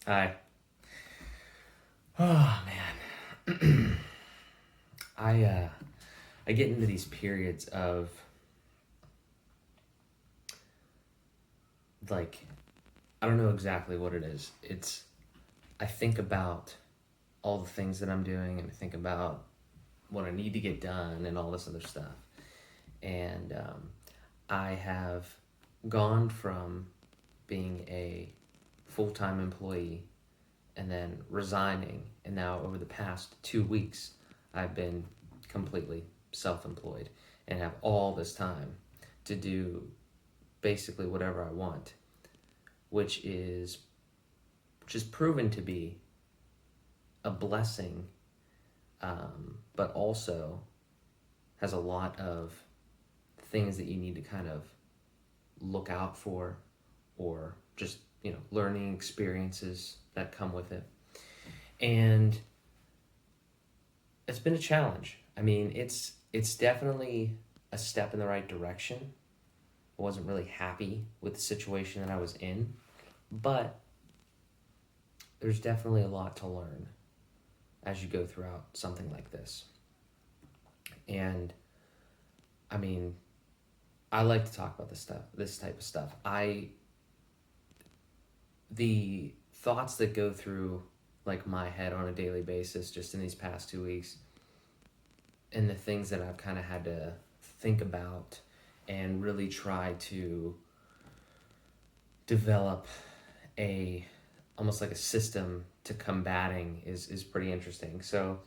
Hi. Oh man. I get into these periods of like I don't know exactly what it is. I think about all the things that I'm doing and I think about what I need to get done and all this other stuff. And I have gone from being a full-time employee and then resigning, and now over the past 2 weeks I've been completely self-employed and have all this time to do basically whatever I want, which is just proven to be a blessing, but also has a lot of things that you need to kind of look out for, or just learning experiences that come with it. And it's been a challenge. I mean, it's definitely a step in the right direction. I wasn't really happy with the situation that I was in, but there's definitely a lot to learn as you go throughout something like this. And I mean, I like to talk about this type of stuff. The thoughts that go through like my head on a daily basis just in these past 2 weeks, and the things that I've kind of had to think about and really try to develop a almost like a system to combating is pretty interesting. So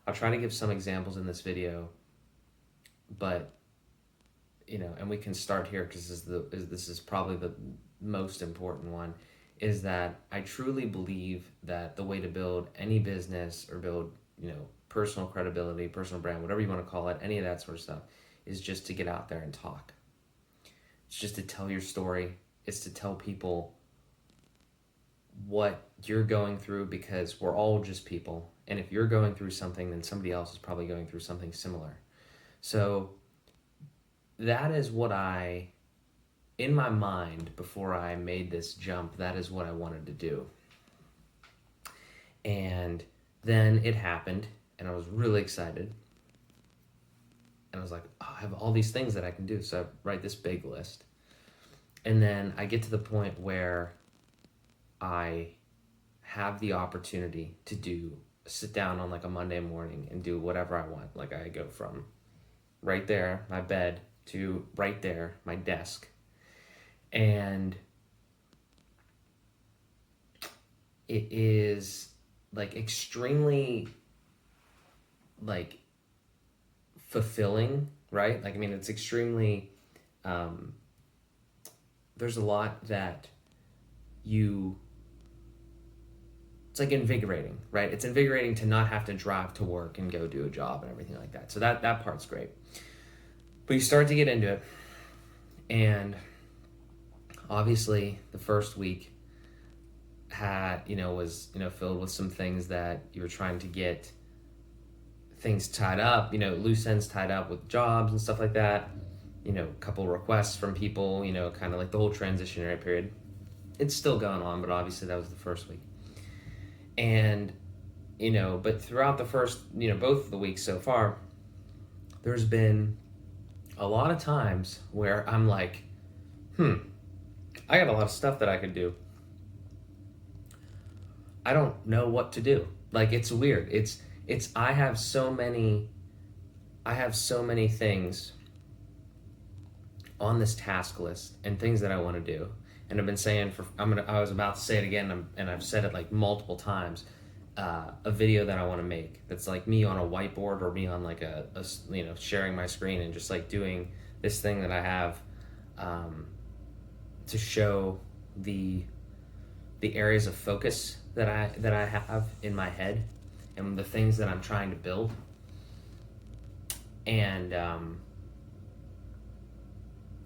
I'll try to give some examples in this video, but and we can start here because this is probably the most important one. Is that I truly believe that the way to build any business or build personal credibility, personal brand, whatever you want to call it, any of that sort of stuff, is just to get out there and talk. It's just to tell your story. It's to tell people what you're going through, because we're all just people. And if you're going through something, then somebody else is probably going through something similar. So that is what in my mind, before I made this jump, that is what I wanted to do. And then it happened, and I was really excited. And I was like, oh, I have all these things that I can do. So I write this big list. And then I get to the point where I have the opportunity to sit down on like a Monday morning and do whatever I want. Like I go from right there, my bed, to right there, my desk. And it is like extremely like fulfilling, right? Like, I mean, it's extremely, there's a lot that it's like invigorating, right? It's invigorating to not have to drive to work and go do a job and everything like that. So that part's great. But you start to get into it, and obviously the first week was filled with some things that you were trying to get things tied up, loose ends tied up with jobs and stuff like that. A couple requests from people, kind of like the whole transitionary period. It's still going on, but obviously that was the first week. And but throughout the first, both of the weeks so far, there's been a lot of times where I'm like, I got a lot of stuff that I could do. I don't know what to do. Like, it's weird. I have so many things on this task list and things that I want to do. And I've been saying I was about to say it again, and I've said it like multiple times. A video that I want to make that's like me on a whiteboard, or me on like a sharing my screen and just like doing this thing that I have, to show the areas of focus that I have in my head and the things that I'm trying to build. And I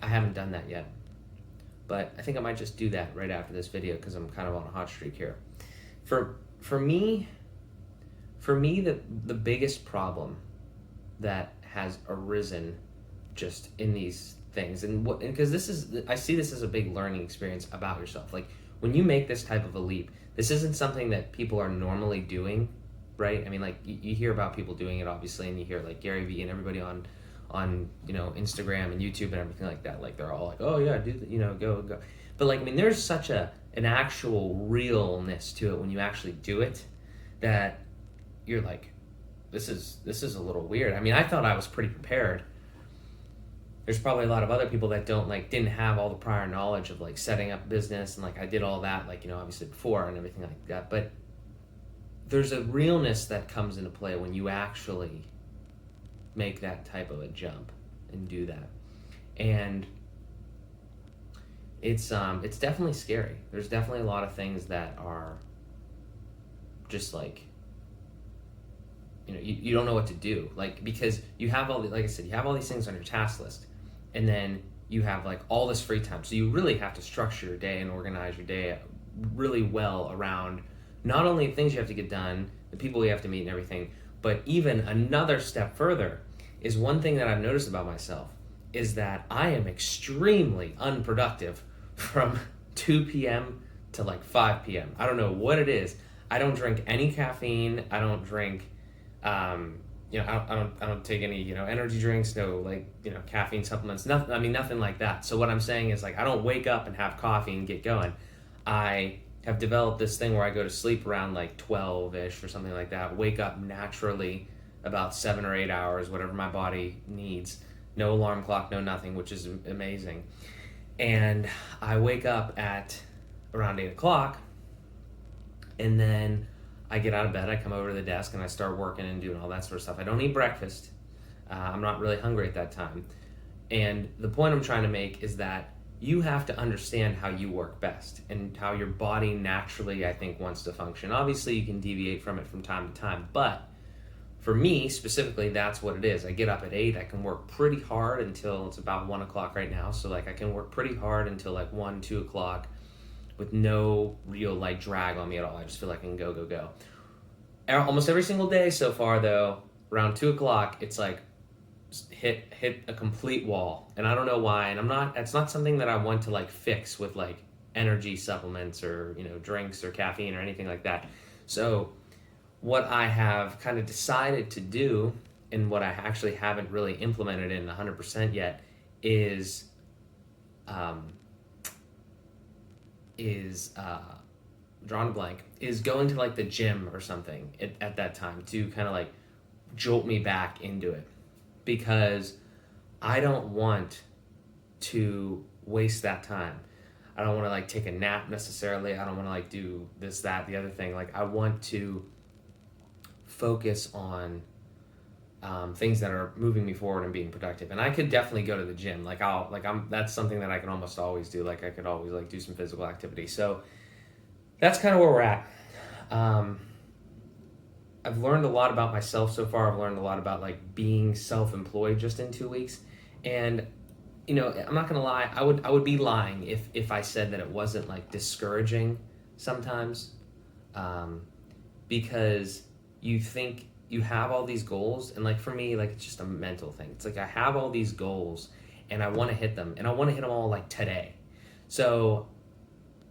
haven't done that yet, but I think I might just do that right after this video because I'm kind of on a hot streak here. For me, the biggest problem that has arisen just in these things, and because I see this as a big learning experience about yourself. Like, when you make this type of a leap, this isn't something that people are normally doing, right? I mean, like you hear about people doing it obviously, and you hear like Gary Vee and everybody on Instagram and YouTube and everything like that. Like they're all like, oh yeah, do go. But like, I mean, there's such an actual realness to it when you actually do it that you're like, this is a little weird. I mean, I thought I was pretty prepared. There's probably a lot of other people that didn't have all the prior knowledge of like setting up business, and like I did all that, like, obviously before and everything like that. But there's a realness that comes into play when you actually make that type of a jump and do that. And it's definitely scary. There's definitely a lot of things that are just like, you don't know what to do, like, because you have like I said, you have all these things on your task list, and then you have like all this free time, so you really have to structure your day and organize your day really well around not only things you have to get done, the people you have to meet and everything, but even another step further is one thing that I've noticed about myself is that I am extremely unproductive from 2 p.m. to like 5 p.m. I don't know what it is. I don't drink any caffeine. I don't drink I don't take any, energy drinks, no, like, caffeine supplements, nothing. I mean, nothing like that. So what I'm saying is, like, I don't wake up and have coffee and get going. I have developed this thing where I go to sleep around like 12-ish or something like that, wake up naturally about 7 or 8 hours, whatever my body needs. No alarm clock, no nothing, which is amazing. And I wake up at around 8 o'clock, and then I get out of bed, I come over to the desk, and I start working and doing all that sort of stuff. I don't eat breakfast. I'm not really hungry at that time. And the point I'm trying to make is that you have to understand how you work best and how your body naturally, I think, wants to function. Obviously, you can deviate from it from time to time, but for me, specifically, that's what it is. I get up at 8, I can work pretty hard until it's about 1 o'clock right now, so like I can work pretty hard until like 1, 2 o'clock, with no real like drag on me at all. I just feel like I can go. Almost every single day so far, though, around 2 o'clock, it's like hit a complete wall, and I don't know why. And it's not something that I want to like fix with like energy supplements or drinks or caffeine or anything like that. So what I have kind of decided to do, and what I actually haven't really implemented in 100% yet, is drawn a blank, is going to like the gym or something at that time to kind of like jolt me back into it, because I don't want to waste that time. I don't want to like take a nap necessarily. I don't want to like do this, that, the other thing. Like I want to focus on things that are moving me forward and being productive. And I could definitely go to the gym. That's something that I can almost always do. Like I could always like do some physical activity. So that's kind of where we're at. I've learned a lot about myself so far. I've learned a lot about like being self-employed just in 2 weeks. And I'm not gonna lie, I would be lying if I said that it wasn't like discouraging sometimes, because you think you have all these goals, and like for me, like it's just a mental thing. It's like I have all these goals and I want to hit them, and I want to hit them all like today. So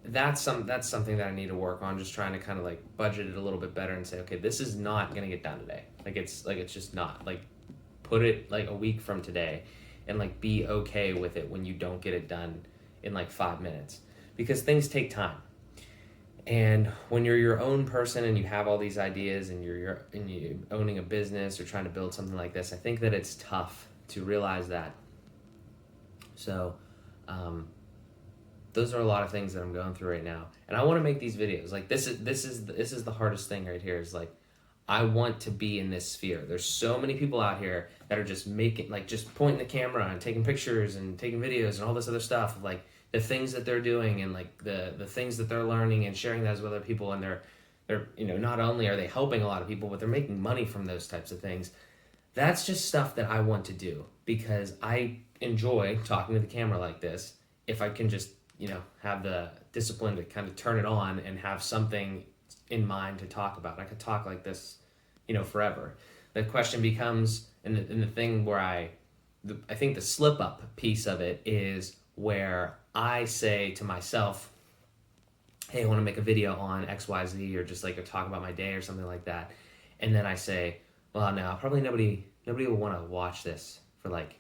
that's something that I need to work on, just trying to kind of like budget it a little bit better and say, okay, this is not gonna get done today. It's just not. Like put it like a week from today, and like be okay with it when you don't get it done in like 5 minutes, because things take time. And when you're your own person and you have all these ideas and you're owning a business or trying to build something like this, I think that it's tough to realize that. So those are a lot of things that I'm going through right now, and I want to make these videos. Like this is the hardest thing right here, is like I want to be in this sphere. There's so many people out here that are just just pointing the camera and taking pictures and taking videos and all this other stuff of like the things that they're doing and like the things that they're learning and sharing those with other people. And they're not only are they helping a lot of people, but they're making money from those types of things. That's just stuff that I want to do because I enjoy talking to the camera like this. If I can just have the discipline to kind of turn it on and have something in mind to talk about, I could talk like this forever. The question becomes, and the thing where I think the slip up piece of it is where I say to myself, hey, I want to make a video on XYZ, or just like talk about my day or something like that. And then I say, well, no, probably nobody will want to watch this for like,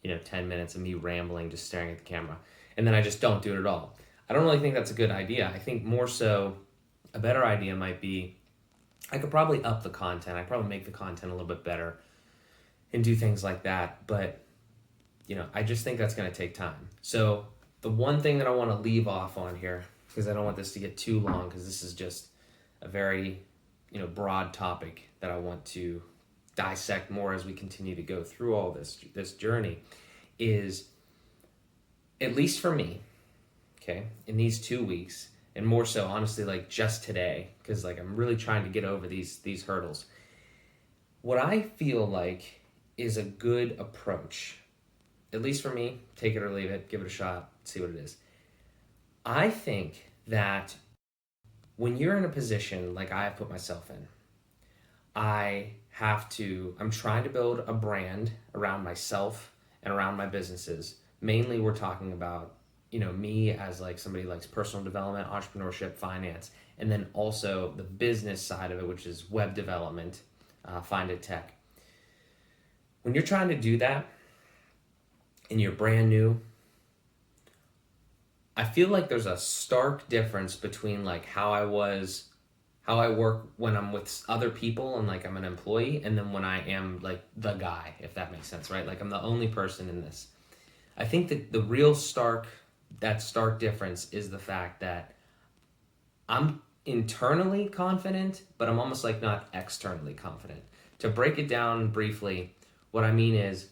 10 minutes of me rambling, just staring at the camera. And then I just don't do it at all. I don't really think that's a good idea. I think more so a better idea might be, I could probably up the content. I probably make the content a little bit better and do things like that. But, I just think that's going to take time. So the one thing that I want to leave off on here, because I don't want this to get too long, because this is just a very, broad topic that I want to dissect more as we continue to go through all this journey, is, at least for me, okay, in these 2 weeks, and more so honestly like just today, because like I'm really trying to get over these hurdles, what I feel like is a good approach, at least for me, take it or leave it, give it a shot, see what it is. I think that when you're in a position like I have put myself in, I'm trying to build a brand around myself and around my businesses. Mainly we're talking about, me as like somebody who likes personal development, entrepreneurship, finance, and then also the business side of it, which is web development, Find It Tech. When you're trying to do that and you're brand new, I feel like there's a stark difference between like how I work when I'm with other people and like I'm an employee, and then when I am like the guy, if that makes sense, right? Like I'm the only person in this. I think that the real stark difference is the fact that I'm internally confident, but I'm almost like not externally confident. To break it down briefly, what I mean is,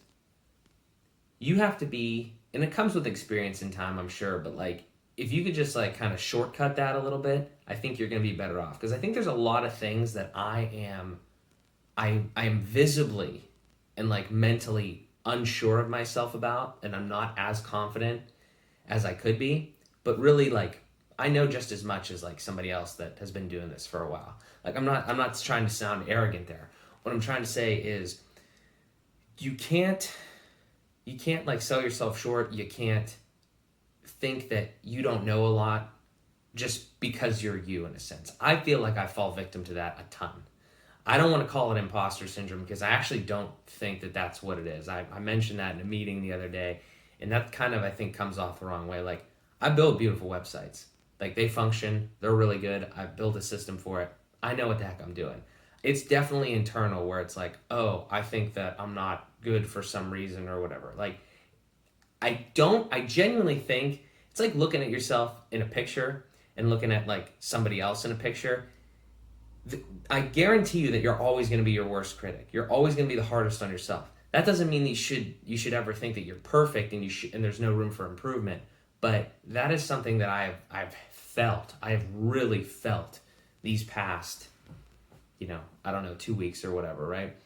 you have to be, and it comes with experience and time, I'm sure, but like, if you could just like kind of shortcut that a little bit, I think you're going to be better off. Because I think there's a lot of things that I am visibly and like mentally unsure of myself about, and I'm not as confident as I could be. But really, like, I know just as much as like somebody else that has been doing this for a while. Like, I'm not trying to sound arrogant there. What I'm trying to say is, you can't like sell yourself short. You can't think that you don't know a lot just because you're you, in a sense. I feel like I fall victim to that a ton. I don't want to call it imposter syndrome, because I actually don't think that that's what it is. I mentioned that in a meeting the other day, and that kind of, I think, comes off the wrong way. Like, I build beautiful websites. Like, they function. They're really good. I built a system for it. I know what the heck I'm doing. It's definitely internal where it's like, oh, I think that I'm not good for some reason or whatever. Like, I genuinely think it's like looking at yourself in a picture and looking at like somebody else in a picture. I guarantee you that you're always going to be your worst critic. You're always going to be the hardest on yourself. That doesn't mean that you should ever think that you're perfect and and there's no room for improvement. But that is something that I've felt. I've really felt these past, 2 weeks or whatever, right?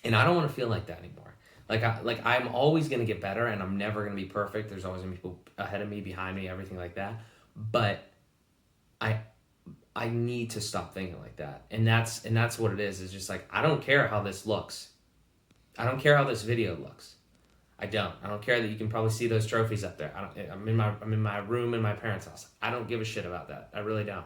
And I don't want to feel like that anymore. I'm always going to get better, and I'm never going to be perfect. There's always going to be people ahead of me, behind me, everything like that. But I need to stop thinking like that. And that's what it is. It's just like, I don't care how this looks. I don't care how this video looks. I don't care that you can probably see those trophies up there. I'm in my room in my parents' house. I don't give a shit about that. I really don't.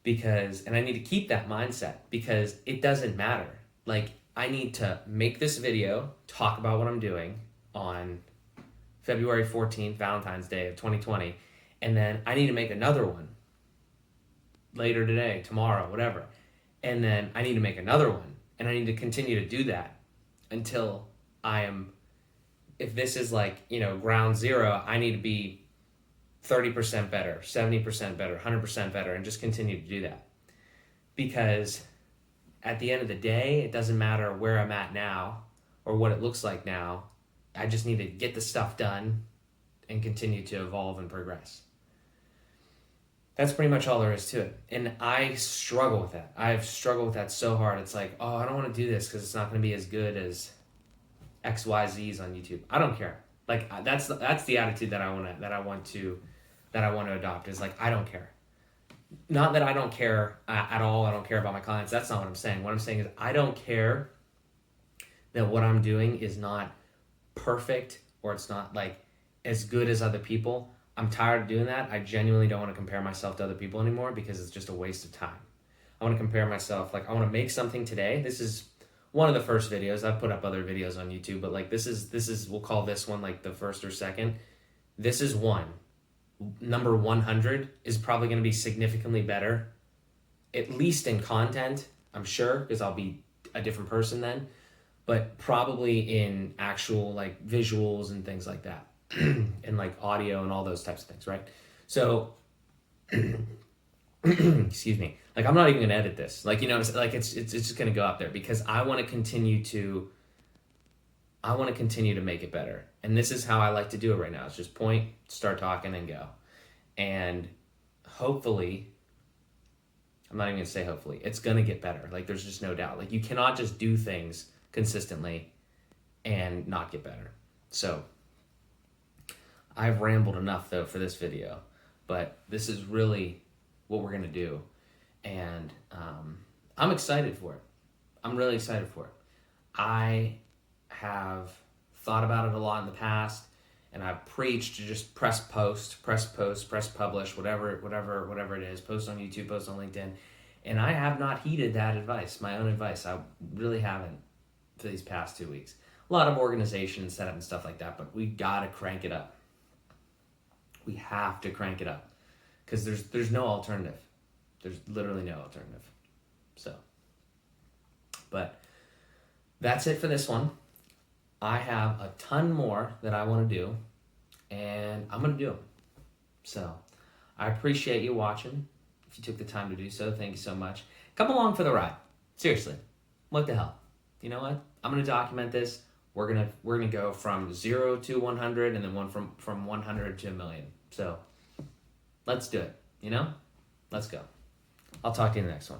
And I need to keep that mindset, because it doesn't matter. Like, I need to make this video, talk about what I'm doing on February 14th, Valentine's Day of 2020, and then I need to make another one later today, tomorrow, whatever. And then I need to make another one, and I need to continue to do that until if this is like, ground zero, I need to be 30% better, 70% better, 100% better, and just continue to do that. Because at the end of the day, it doesn't matter where I'm at now or what it looks like now. I just need to get the stuff done and continue to evolve and progress. That's pretty much all there is to it. And I struggle with that. I've struggled with that so hard. It's like, oh, I don't want to do this because it's not going to be as good as XYZ's on YouTube. I don't care. Like, that's the attitude that I want to adopt, is like, I don't care. Not that I don't care at all. I don't care about my clients. That's not what I'm saying. What I'm saying is, I don't care that what I'm doing is not perfect, or it's not like as good as other people. I'm tired of doing that. I genuinely don't want to compare myself to other people anymore because it's just a waste of time. I want to compare myself, like I want to make something today. This is one of the first videos. I've put up other videos on YouTube, but like this is we'll call this one like the first or second. This is one. Number 100 is probably going to be significantly better, at least in content, I'm sure, because I'll be a different person then, but probably in actual like visuals and things like that. And like audio and all those types of things, right? So excuse me, like I'm not even gonna edit this, like, you know, like it's just gonna go out there because I want to continue to make it better. And this is how I like to do it right now. It's just point, start talking, and go. And hopefully, I'm not even gonna say hopefully, it's gonna get better. Like there's just no doubt. Like you cannot just do things consistently and not get better. So I've rambled enough though for this video, but this is really what we're gonna do. And I'm excited for it. I'm really excited for it. I have thought about it a lot in the past, and I've preached to just press post, press publish, whatever it is, post on YouTube, post on LinkedIn. And I have not heeded that advice, my own advice. I really haven't for these past 2 weeks. A lot of organization setup and stuff like that, but we gotta crank it up. We have to crank it up because there's no alternative. There's literally no alternative. So, but that's it for this one. I have a ton more that I want to do, and I'm going to do them. So I appreciate you watching. If you took the time to do so, thank you so much. Come along for the ride. Seriously, what the hell? You know what? I'm going to document this. We're gonna go from 0 to 100, and then one from 100 to 1,000,000. So let's do it. You know, let's go. I'll talk to you in the next one.